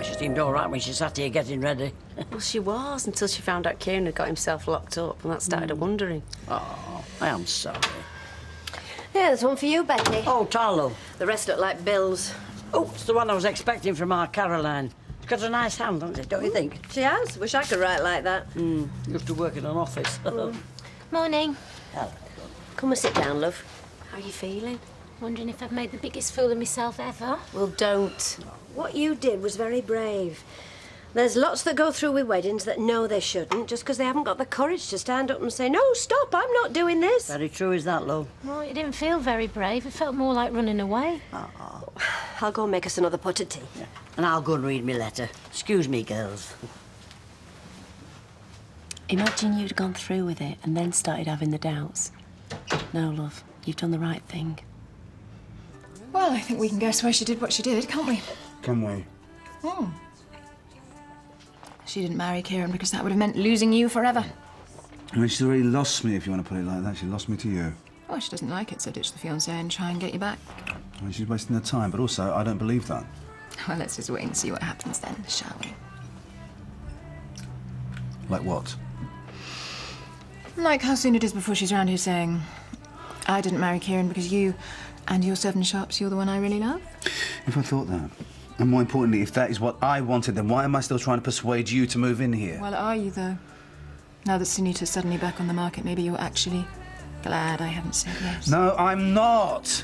Well, she seemed all right when she sat here getting ready. Well, she was, until she found out Kieran had got himself locked up, and that started her wondering. Oh, I am sorry. Yeah, there's one for you, Betty. Oh, Tarlo. The rest look like bills. Oh, it's the one I was expecting from our Caroline. She's got a nice hand, hasn't she, don't you think? She has. Wish I could write like that. Used to work in an office. Morning. Hello. Come and sit down, love. How are you feeling? Wondering if I've made the biggest fool of myself ever. Well, don't. What you did was very brave. There's lots that go through with weddings that know they shouldn't just because they haven't got the courage to stand up and say, no, stop, I'm not doing this. Very true is that, love. Well, it didn't feel very brave. It felt more like running away. I'll go and make us another pot of tea. Yeah. And I'll go and read me letter. Excuse me, girls. Imagine you'd gone through with it and then started having the doubts. No, love, you've done the right thing. Well, I think we can guess why she did what she did, can't we? Can we? She didn't marry Kieran because that would have meant losing you forever. I mean, she's already lost me, if you want to put it like that. She lost me to you. Well, she doesn't like it, so ditch the fiancé and try and get you back. I mean, she's wasting her time, but also, I don't believe that. Well, let's just wait and see what happens then, shall we? Like what? Like how soon it is before she's round here saying, I didn't marry Kieran because you and your 7 shops, you're the one I really love? If I thought that. And more importantly, if that is what I wanted, then why am I still trying to persuade you to move in here? Well, are you, though? Now that Sunita's suddenly back on the market, maybe you're actually glad I haven't said yes. No, I'm not.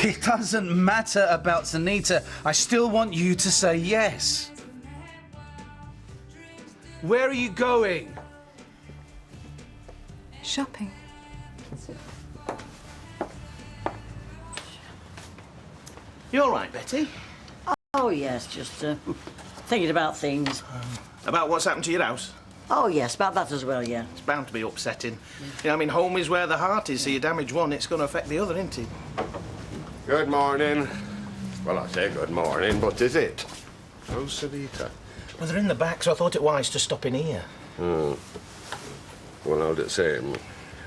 It doesn't matter about Sunita. I still want you to say yes. Where are you going? Shopping. You all right, Betty? Oh, yes, just thinking about things. About what's happened to your house? Oh, yes, about that as well, yeah. It's bound to be upsetting. You know, I mean, home is where the heart is, so you damage one, it's going to affect the other, isn't it? Good morning. Well, I say good morning, but is it? How's Sunita? Well, they're in the back, so I thought it wise to stop in here. Well, how'd it seem?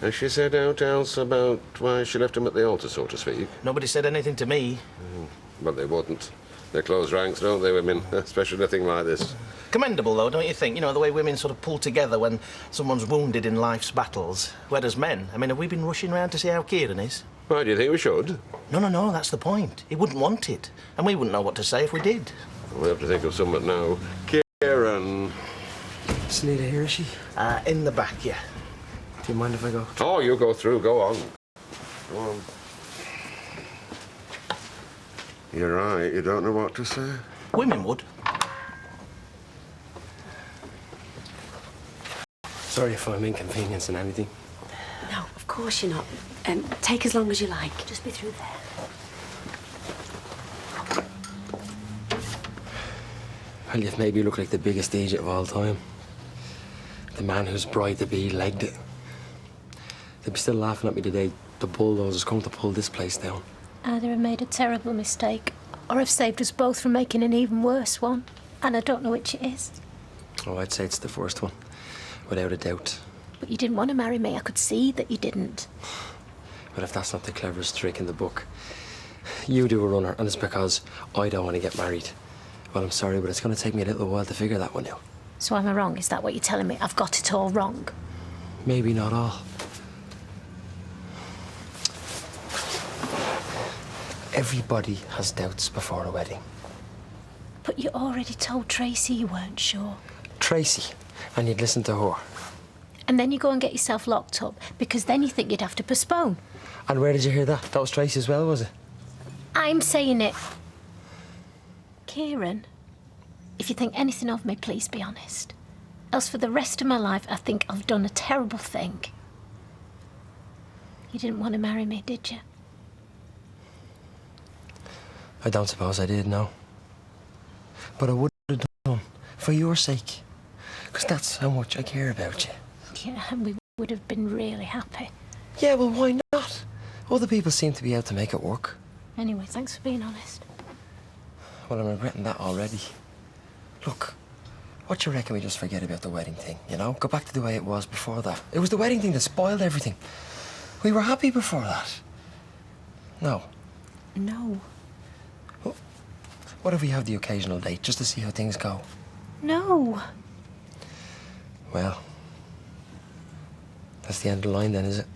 Has she said out else about why she left him at the altar, so to speak? Nobody said anything to me. But they wouldn't. They close ranks, don't they, women? Especially a thing like this. Commendable, though, don't you think? You know, the way women sort of pull together when someone's wounded in life's battles. Whereas men, I mean, have we been rushing round to see how Kieran is? Why, do you think we should? No, that's the point. He wouldn't want it. And we wouldn't know what to say if we did. We have to think of something now. Kieran. Sunita here, is she? In the back, yeah. Do you mind if I go? Oh, you go through. Go on. Go on. You're right. You don't know what to say. Women would. Sorry if I'm inconveniencing anything. No, of course you're not. Take as long as you like. Just be through there. Well, you've made me look like the biggest idiot of all time. The man whose bride-to-be legged it. They'd be still laughing at me today. The bulldozers come to pull this place down. Either I've made a terrible mistake, or I've saved us both from making an even worse one. And I don't know which it is. Oh, I'd say it's the first one, without a doubt. But you didn't want to marry me. I could see that you didn't. But if that's not the cleverest trick in the book, you do a runner, and it's because I don't want to get married. Well, I'm sorry, but it's going to take me a little while to figure that one out. So am I wrong? Is that what you're telling me? I've got it all wrong. Maybe not all. Everybody has doubts before a wedding. But you already told Tracy you weren't sure. Tracy, and you'd listen to her. And then you go and get yourself locked up, because then you think you'd have to postpone. And where did you hear that? That was Tracy as well, was it? I'm saying it. Kieran, if you think anything of me, please be honest. Else for the rest of my life, I think I've done a terrible thing. You didn't want to marry me, did you? I don't suppose I did, no. But I would have done, for your sake. Because that's how much I care about you. Yeah, and we would have been really happy. Yeah, well, why not? Other people seem to be able to make it work. Anyway, thanks for being honest. Well, I'm regretting that already. Look, what do you reckon we just forget about the wedding thing, you know? Go back to the way it was before that. It was the wedding thing that spoiled everything. We were happy before that. No. No. What if we have the occasional date, just to see how things go? No. Well, that's the end of the line then, is it?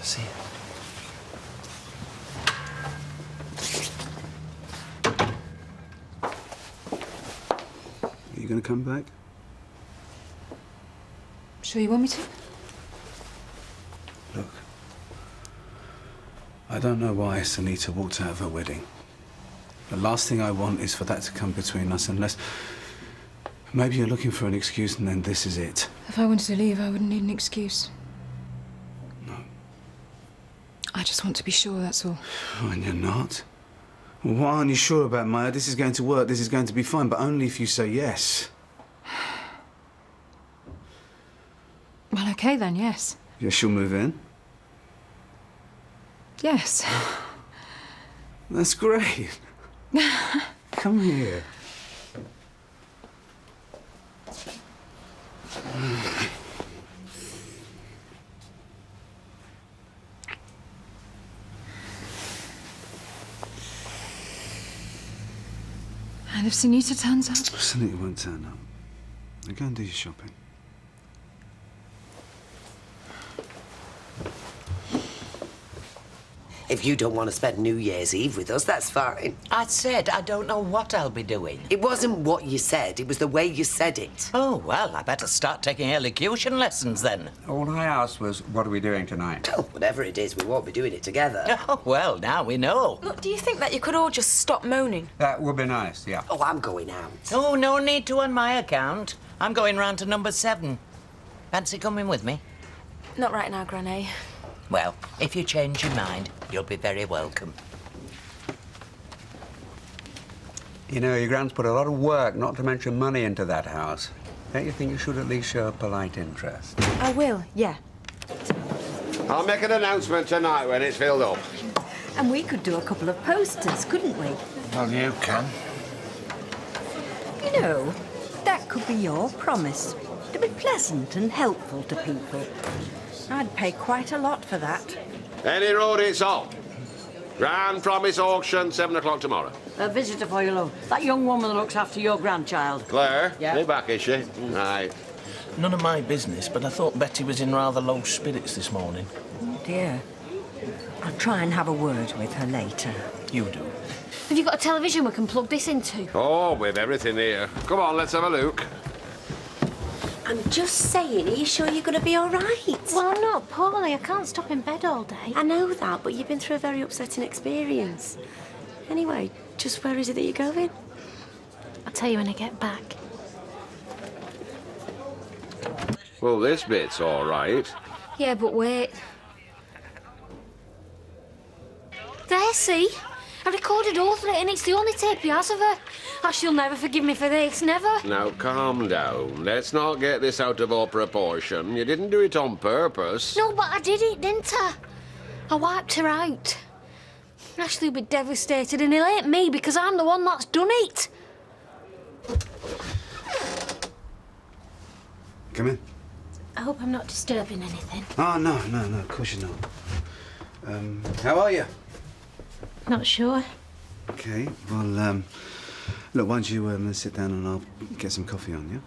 See. Are you going to come back? Sure you want me to? Look, I don't know why Sunita walked out of her wedding. The last thing I want is for that to come between us unless... Maybe you're looking for an excuse and then this is it. If I wanted to leave, I wouldn't need an excuse. No. I just want to be sure, that's all. Oh, and you're not? Well, what aren't you sure about, Maya? This is going to work, this is going to be fine, but only if you say yes. Well, OK then, yes. Yes, you'll move in? Yes. That's great. Come here. And if Sunita turns up? Sunita won't turn up. Now go and do your shopping. If you don't want to spend New Year's Eve with us, that's fine. I said I don't know what I'll be doing. It wasn't what you said, it was the way you said it. Oh, well, I better start taking elocution lessons then. All I asked was, what are we doing tonight? Oh, whatever it is, we won't be doing it together. Oh, well, now we know. Look, do you think that you could all just stop moaning? That would be nice, yeah. Oh, I'm going out. Oh, no need to on my account. I'm going round to number 7. Fancy coming with me? Not right now, Granny. Well, if you change your mind, you'll be very welcome. You know, your grand's put a lot of work, not to mention money, into that house. Don't you think you should at least show a polite interest? I will, yeah. I'll make an announcement tonight when it's filled up. And we could do a couple of posters, couldn't we? Well, you can. You know, that could be your promise. To be pleasant and helpful to people. I'd pay quite a lot for that. Any road it's on. Grand Promise Auction, 7 o'clock tomorrow. A visitor for you, love. That young woman that looks after your grandchild. Claire? Yeah. Be back, is she? Right. None of my business, but I thought Betty was in rather low spirits this morning. Oh, dear. I'll try and have a word with her later. You do. Have you got a television we can plug this into? Oh, with everything here. Come on, let's have a look. I'm just saying, are you sure you're going to be all right? Well, I'm not poorly. I can't stop in bed all day. I know that, but you've been through a very upsetting experience. Anyway, just where is it that you're going? I'll tell you when I get back. Well, this bit's all right. Yeah, but wait. There, see? I recorded all of it, and it's the only tape he has of her. Oh, she'll never forgive me for this, never. Now, calm down. Let's not get this out of all proportion. You didn't do it on purpose. No, but I did it, didn't I? I wiped her out. Ashley will be devastated, and he'll hate me because I'm the one that's done it. Come in. I hope I'm not disturbing anything. Oh, no, of course you're not. How are you? Not sure. Okay, well, look, why don't you sit down and I'll get some coffee on, yeah?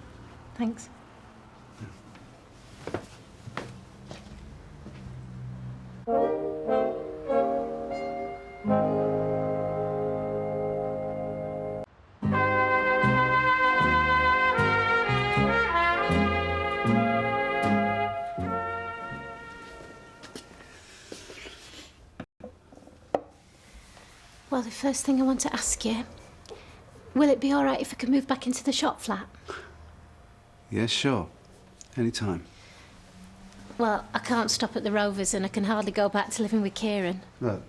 Thanks. Well, the first thing I want to ask you, will it be all right if I can move back into the shop flat? Yeah, sure. Anytime. Well, I can't stop at the Rovers and I can hardly go back to living with Kieran. Look,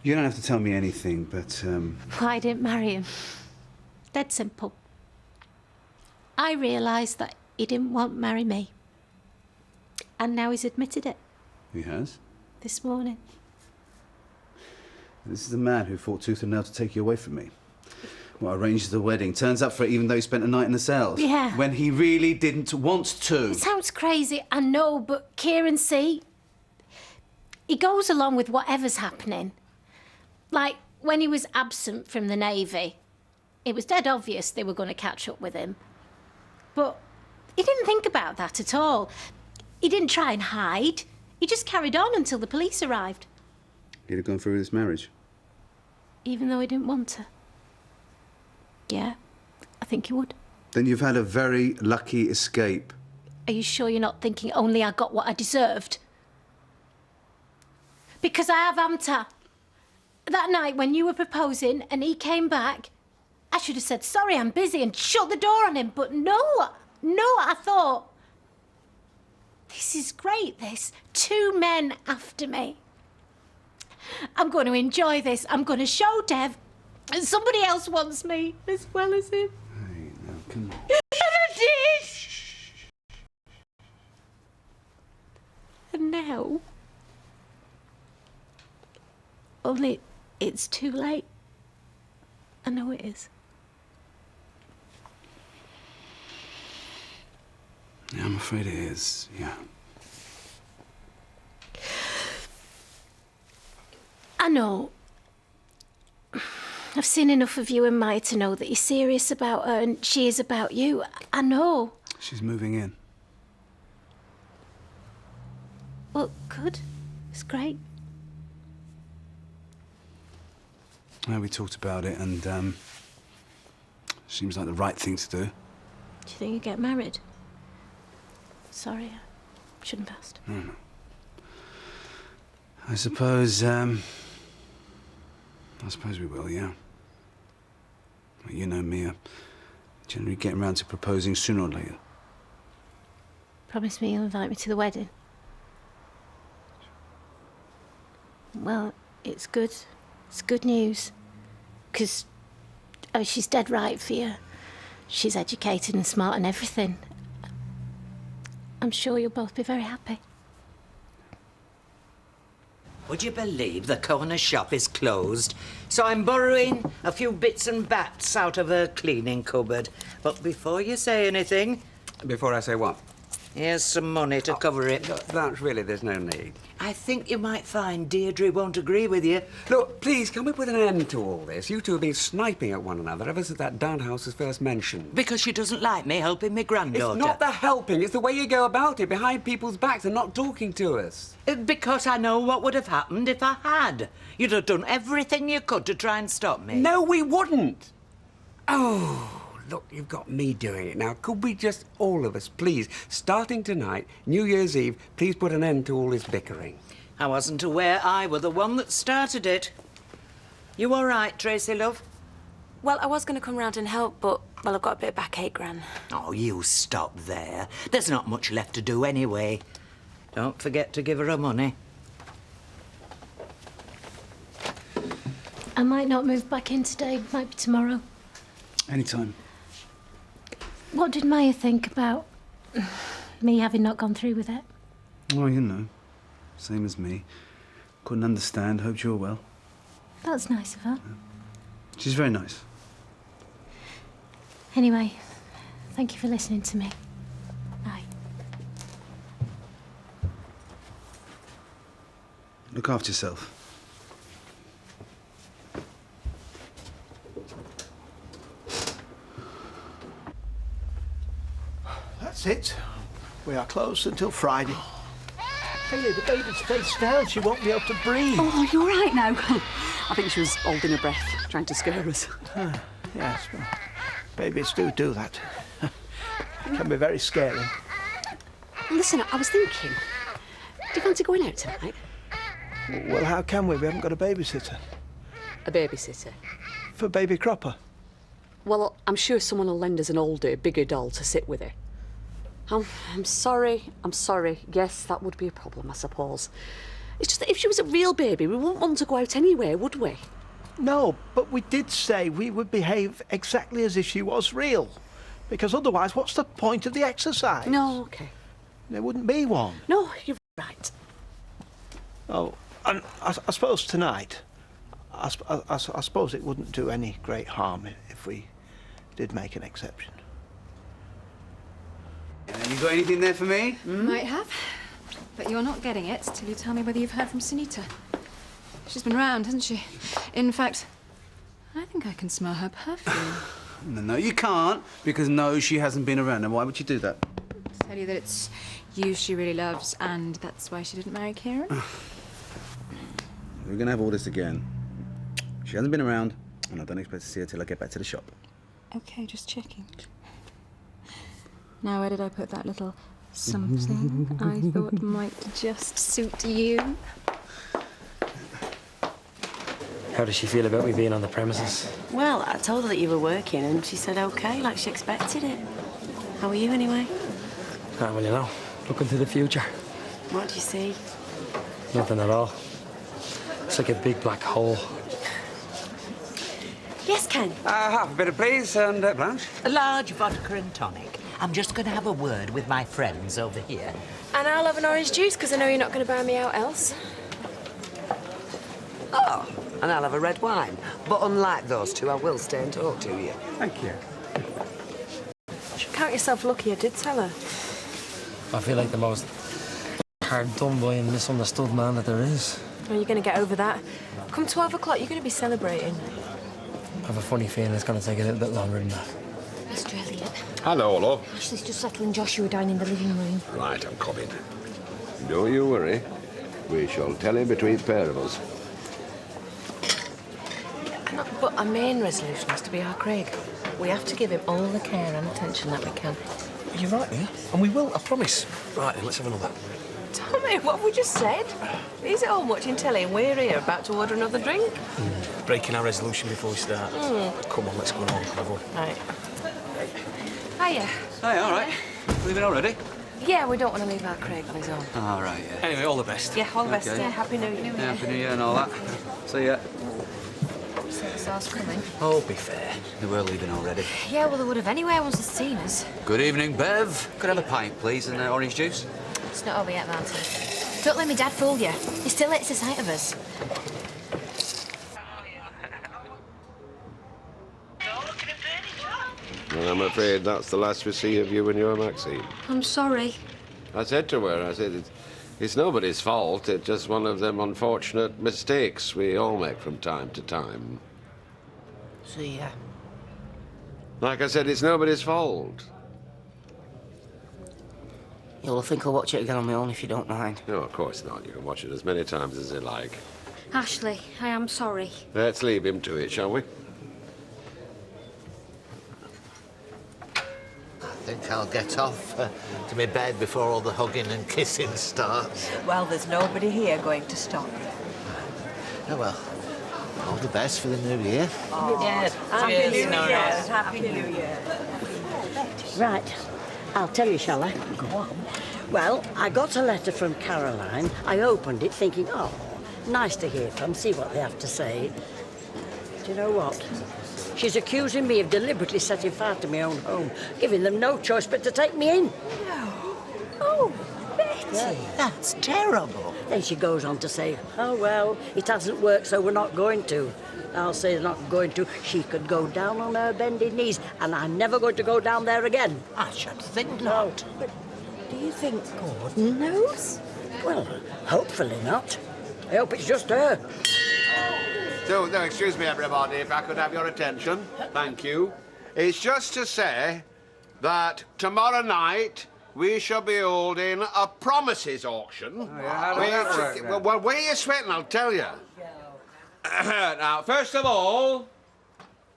you don't have to tell me anything, but, Why I didn't marry him. Dead simple. I realised that he didn't want to marry me. And now he's admitted it. He has? This morning. This is the man who fought tooth and nail to take you away from me. Well, arranged the wedding, turns up for it even though he spent a night in the cells. Yeah. When he really didn't want to. It sounds crazy, I know, but Kieran, see, he goes along with whatever's happening. Like, when he was absent from the Navy, it was dead obvious they were going to catch up with him. But he didn't think about that at all. He didn't try and hide. He just carried on until the police arrived. He'd have gone through with this marriage? Even though he didn't want to. Yeah, I think he would. Then you've had a very lucky escape. Are you sure you're not thinking only I got what I deserved? Because I have Amta. That night when you were proposing and he came back, I should have said, sorry, I'm busy, and shut the door on him. But no, I thought, this is great, this. 2 men after me. I'm going to enjoy this. I'm going to show Dev that somebody else wants me as well as him. Hey, now, come on. And I did. And now, only it's too late. I know it is. Yeah, I'm afraid it is, yeah. I know. I've seen enough of you and Maya to know that you're serious about her and she is about you. I know. She's moving in. Well, good. It's great. Yeah, we talked about it and, seems like the right thing to do. Do you think you'd get married? Sorry, I shouldn't have asked. No. I suppose we will, yeah. Well, you know me, I generally get around to proposing sooner or later. Promise me you'll invite me to the wedding. Well, it's good. It's good news. Because she's dead right for you. She's educated and smart and everything. I'm sure you'll both be very happy. Would you believe the corner shop is closed? So I'm borrowing a few bits and bats out of her cleaning cupboard. But before you say anything... Before I say what? Here's some money to cover it. That's really, there's no need. I think you might find Deirdre won't agree with you. Look, please, can we put an end to all this? You two have been sniping at one another ever since that Down house was first mentioned. Because she doesn't like me helping me granddaughter. It's not the helping, it's the way you go about it, behind people's backs and not talking to us. Because I know what would have happened if I had. You'd have done everything you could to try and stop me. No, we wouldn't. Oh... Look, you've got me doing it now. Could we just, all of us, please, starting tonight, New Year's Eve, please put an end to all this bickering? I wasn't aware I were the one that started it. You all right, Tracy, love? Well, I was going to come round and help, but, well, I've got a bit of backache, Gran. Oh, you stop there. There's not much left to do anyway. Don't forget to give her her money. I might not move back in today, might be tomorrow. Anytime. What did Maya think about me having not gone through with it? Well, you know, same as me. Couldn't understand, hoped you were well. That's nice of her. Yeah. She's very nice. Anyway, thank you for listening to me. Bye. Look after yourself. That's it. We are closed until Friday. Hayley, the baby's face down. She won't be able to breathe. Oh, you're right now. I think she was holding her breath, trying to scare us. Yes, well, babies do that. It can be very scary. Listen, I was thinking, do you fancy going out tonight? Well, how can we? We haven't got a babysitter. A babysitter? For baby Cropper. Well, I'm sure someone will lend us an older, bigger doll to sit with her. I'm sorry. Yes, that would be a problem, I suppose. It's just that if she was a real baby, we wouldn't want to go out anywhere, would we? No, but we did say we would behave exactly as if she was real. Because otherwise, what's the point of the exercise? No, OK. There wouldn't be one. No, you're right. Oh, and I suppose tonight, I suppose it wouldn't do any great harm if we did make an exception. You got anything there for me? Might have. But you're not getting it till you tell me whether you've heard from Sunita. She's been round, hasn't she? In fact, I think I can smell her perfume. No, you can't, because no, she hasn't been around. And why would you do that? To tell you that it's you she really loves, and that's why she didn't marry Kieran. We're gonna have all this again. She hasn't been around, and I don't expect to see her till I get back to the shop. Okay, just checking. Now, where did I put that little something I thought might just suit you? How does she feel about me being on the premises? Well, I told her that you were working and she said okay, like she expected it. How are you anyway? Ah, well, you know, looking to the future. What do you see? Nothing at all. It's like a big black hole. Yes, Ken? Half a bit of please, and Blanche? A large vodka and tonic. I'm just going to have a word with my friends over here. And I'll have an orange juice, because I know you're not going to buy me out else. Oh, and I'll have a red wine. But unlike those two, I will stay and talk to you. Thank you. You should count yourself lucky I did tell her. I feel like the most hard done by and misunderstood man that there is. Well, you're going to get over that. Come 12 o'clock, you're going to be celebrating. I have a funny feeling it's going to take a little bit longer than that. Mr. Elliot. Hello, love. Ashley's just settling Joshua down in the living room. Right, I'm coming. Don't you worry. We shall tell him between the pair of us. But our main resolution is to be our Craig. We have to give him all the care and attention that we can. You're right, yeah? And we will, I promise. Right, then, let's have another. Tommy, what have we just said? He's at home watching telly and we're here about to order another drink. Breaking our resolution before we start. Come on, let's go on, have one. Right. Hiya. Hey, all right. Leaving already? Yeah, we don't want to leave our Craig on his own. All right, yeah. Anyway, all the best. Yeah, all the best. Okay. Yeah, Happy New Year. Yeah, Happy New Year and all that. See ya. So the sauce coming? Oh, be fair. They were leaving already. Yeah, well, they would have anyway once they'd seen us. Good evening, Bev. Could I have a pint, please, and orange juice? It's not over yet, Martin. Don't let me dad fool you. He still hates the sight of us. Well, I'm afraid that's the last we see of you and your Maxine. I'm sorry. I said to her, I said, it's nobody's fault. It's just one of them unfortunate mistakes we all make from time to time. See ya. Like I said, it's nobody's fault. Yeah, well, I think I'll watch it again on my own if you don't mind. No, of course not. You can watch it as many times as you like. Ashley, I am sorry. Let's leave him to it, shall we? I think I'll get off to my bed before all the hugging and kissing starts. Well, there's nobody here going to stop you. Oh, well, all the best for the new year. Oh, Yes. Happy Cheers, New Year. Nora. Happy New Year. Right. I'll tell you, shall I? Go on. Well, I got a letter from Caroline. I opened it thinking, oh, nice to hear from, see what they have to say. Do you know what? She's accusing me of deliberately setting fire to my own home, giving them no choice but to take me in. No. Oh, Betty, Yeah. that's terrible. Then she goes on to say, oh, well, it hasn't worked, so we're not going to. I'll say they're not going to. She could go down on her bending knees, and I'm never going to go down there again. I should think not. But do you think Gordon knows? Well, hopefully not. I hope it's just her. So, now, excuse me, everybody, if I could have your attention. Thank you. It's just to say that tomorrow night we shall be holding a promises auction. Well, where are you sweating, I'll tell you. Now, first of all,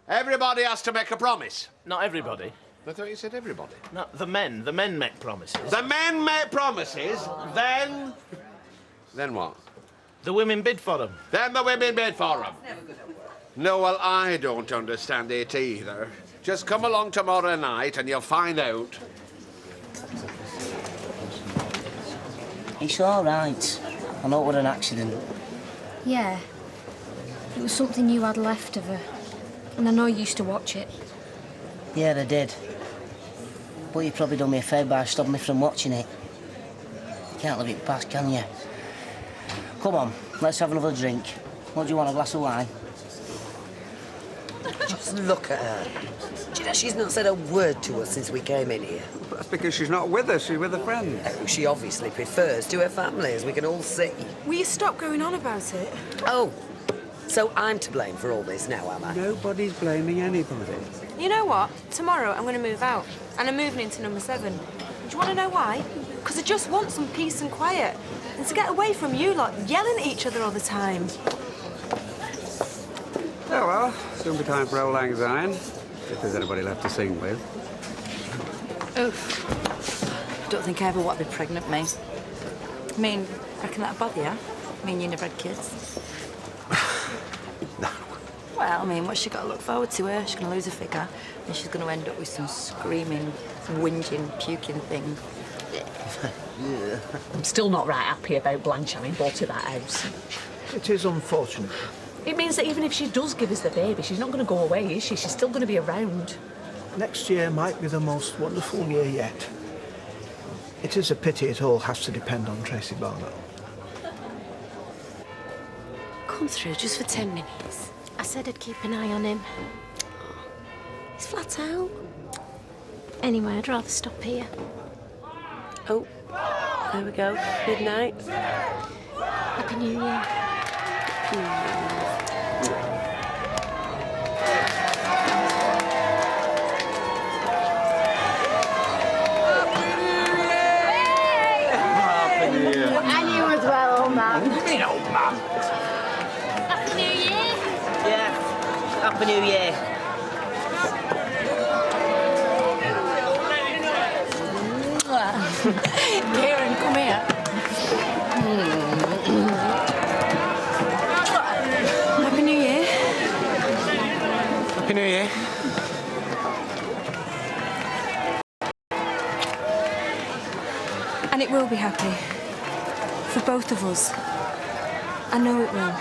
everybody has to make a promise. Not everybody. I thought you said everybody. No, the men make promises. The men make promises, then... Then what? The women bid for them. Then the women bid for them. No, well, I don't understand it either. Just come along tomorrow night and you'll find out. It's all right. I know it was an accident. Yeah. It was something you had left of her. And I know you used to watch it. Yeah, I did. But you probably done me a favour by stopping me from watching it. You can't let it pass, can you? Come on, let's have another drink. What do you want, a glass of wine? Just look at her. Do you know, she's not said a word to us since we came in here. That's because she's not with us, she's with her friends. Oh, she obviously prefers to her family, as we can all see. Will you stop going on about it? Oh, so I'm to blame for all this now, am I? Nobody's blaming anybody. You know what? Tomorrow I'm going to move out. And I'm moving into number 7. Do you want to know why? Because I just want some peace and quiet. And to get away from you lot yelling at each other all the time. Oh, well, soon be time for old Lang Syne, if there's anybody left to sing with. Oof. Don't think I ever want to be pregnant, me. I mean, reckon that'd bother you? I mean, you never had kids. No. Well, I mean, what's she got to look forward to her? She's going to lose a figure, and she's going to end up with some screaming, whinging, puking thing. Yeah. I'm still not right happy about Blanche having bought her that house. It is unfortunate. It means that even if she does give us the baby, she's not going to go away, is she? She's still going to be around. Next year might be the most wonderful year yet. It is a pity it all has to depend on Tracy Barlow. Come through just for 10 minutes. I said I'd keep an eye on him. He's flat out. Anyway, I'd rather stop here. Oh, there we go. Midnight. Happy New Year. And you as well, old man. What do you mean, old man? Happy New Year. Yeah. Happy New Year. Kieran, come here. Happy New Year. Happy New Year. And it will be happy. For both of us. I know it will.